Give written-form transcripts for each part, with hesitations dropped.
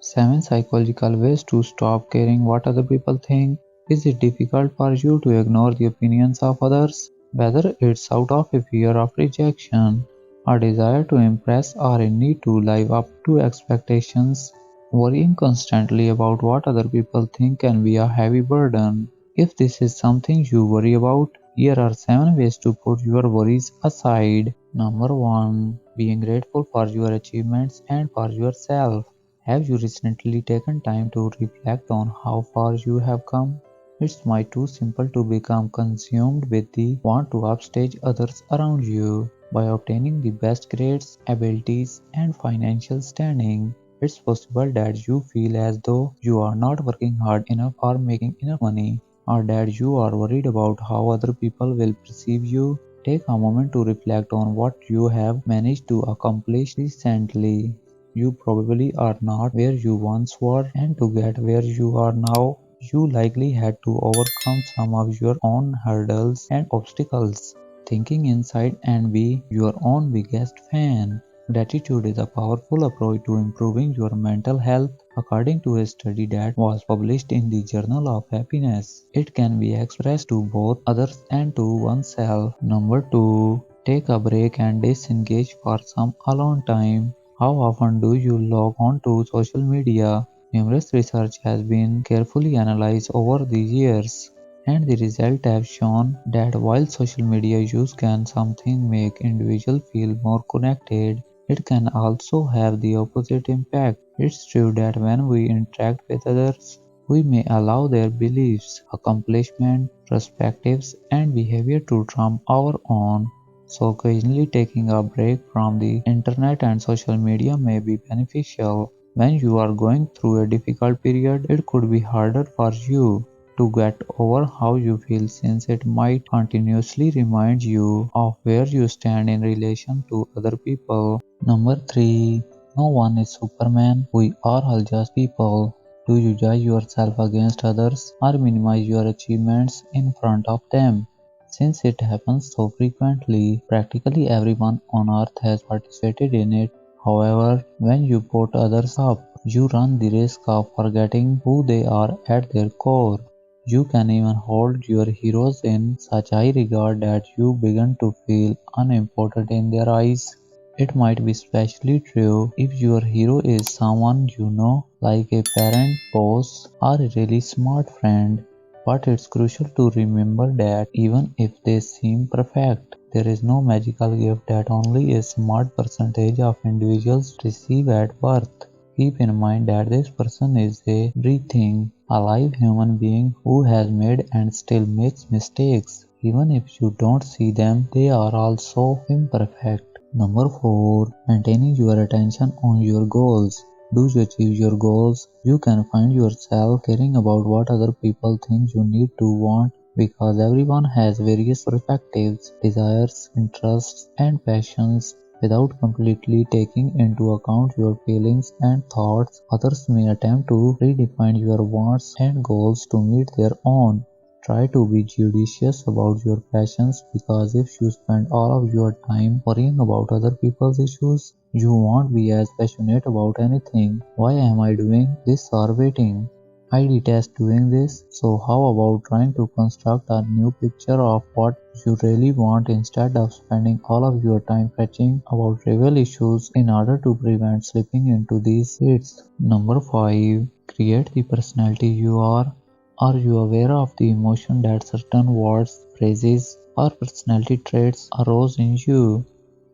7 psychological ways to stop caring what other people think. Is it difficult for you to ignore the opinions of others? Whether it's out of a fear of rejection, a desire to impress, or a need to live up to expectations, worrying constantly about what other people think can be a heavy burden. If this is something you worry about, here are 7 ways to put your worries aside. Number 1. Being grateful for your achievements and for yourself. Have you recently taken time to reflect on how far you have come? It's might too simple to become consumed with the want to upstage others around you by obtaining the best grades, abilities, and financial standing. It's possible that you feel as though you are not working hard enough or making enough money, or that you are worried about how other people will perceive you. Take a moment to reflect on what you have managed to accomplish recently. You probably are not where you once were, and to get where you are now, you likely had to overcome some of your own hurdles and obstacles. Thinking inside and be your own biggest fan. Gratitude is a powerful approach to improving your mental health. According to a study that was published in the Journal of Happiness, it can be expressed to both others and to oneself. Number 2. Take a break and disengage for some alone time. How often do you log on to social media? Numerous research has been carefully analyzed over the years, and the results have shown that while social media use can something make individuals feel more connected, it can also have the opposite impact. It's true that when we interact with others, we may allow their beliefs, accomplishments, perspectives, and behavior to trump our own. So occasionally taking a break from the internet and social media may be beneficial. When you are going through a difficult period, it could be harder for you to get over how you feel, since it might continuously remind you of where you stand in relation to other people. Number 3. No one is Superman. We are all just people. Do you judge yourself against others or minimize your achievements in front of them? Since it happens so frequently, practically everyone on earth has participated in it. However, when you put others up, you run the risk of forgetting who they are at their core. You can even hold your heroes in such high regard that you begin to feel unimportant in their eyes. It might be especially true if your hero is someone you know, like a parent, boss, or a really smart friend. But it's crucial to remember that even if they seem perfect, there is no magical gift that only a smart percentage of individuals receive at birth. Keep in mind that this person is a breathing, alive human being who has made and still makes mistakes. Even if you don't see them, they are also imperfect. Number 4. Maintaining your attention on your goals. Do you achieve your goals? You can find yourself caring about what other people think you need to want, because everyone has various perspectives, desires, interests, and passions. Without completely taking into account your feelings and thoughts, others may attempt to redefine your wants and goals to meet their own. Try to be judicious about your passions, because if you spend all of your time worrying about other people's issues, you won't be as passionate about anything. Why am I doing this or waiting? I detest doing this, so how about trying to construct a new picture of what you really want instead of spending all of your time fetching about trivial issues in order to prevent slipping into these hits? Number 5. Create the personality you are. Are you aware of the emotion that certain words, phrases, or personality traits arouse in you?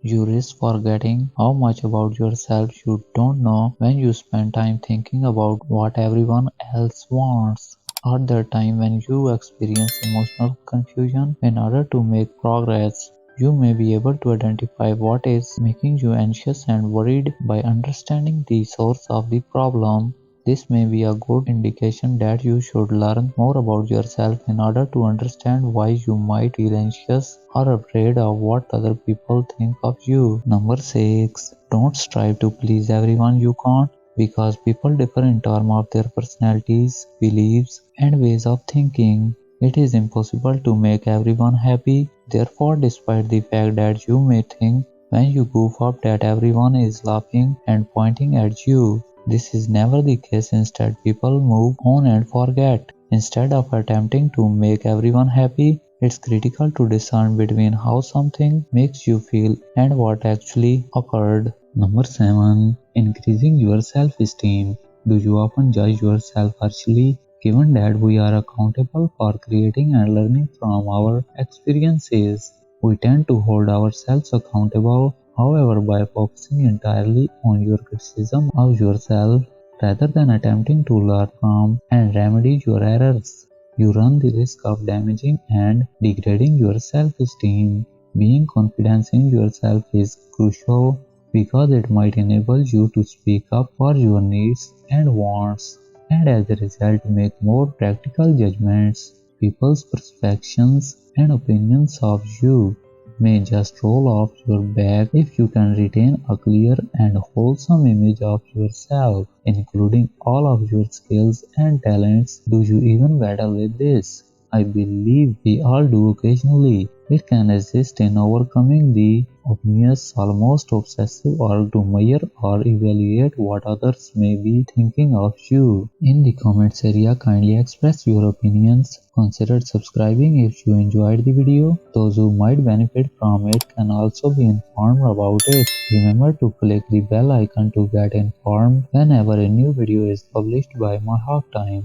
You risk forgetting how much about yourself you don't know when you spend time thinking about what everyone else wants. At the time when you experience emotional confusion in order to make progress, you may be able to identify what is making you anxious and worried by understanding the source of the problem. This may be a good indication that you should learn more about yourself in order to understand why you might feel anxious or afraid of what other people think of you. Number 6. Don't strive to please everyone you can't, because people differ in terms of their personalities, beliefs, and ways of thinking. It is impossible to make everyone happy. Therefore, despite the fact that you may think when you goof up that everyone is laughing and pointing at you, This is never the case. Instead, people move on and forget. Instead of attempting to make everyone happy, it's critical to discern between how something makes you feel and what actually occurred. Number 7. Increasing your self-esteem. Do you often judge yourself harshly? Given that we are accountable for creating and learning from our experiences, we tend to hold ourselves accountable. However, by focusing entirely on your criticism of yourself rather than attempting to learn from and remedy your errors, you run the risk of damaging and degrading your self-esteem. Being confident in yourself is crucial because it might enable you to speak up for your needs and wants, and as a result make more practical judgments. People's perceptions and opinions of you may just roll off your back if you can retain a clear and wholesome image of yourself, including all of your skills and talents. Do you even battle with this? I believe we all do occasionally. It can assist in overcoming the obvious, almost obsessive urge to measure or evaluate what others may be thinking of you. In the comments area, kindly express your opinions. Consider subscribing if you enjoyed the video. Those who might benefit from it can also be informed about it. Remember to click the bell icon to get informed whenever a new video is published by myhawktime.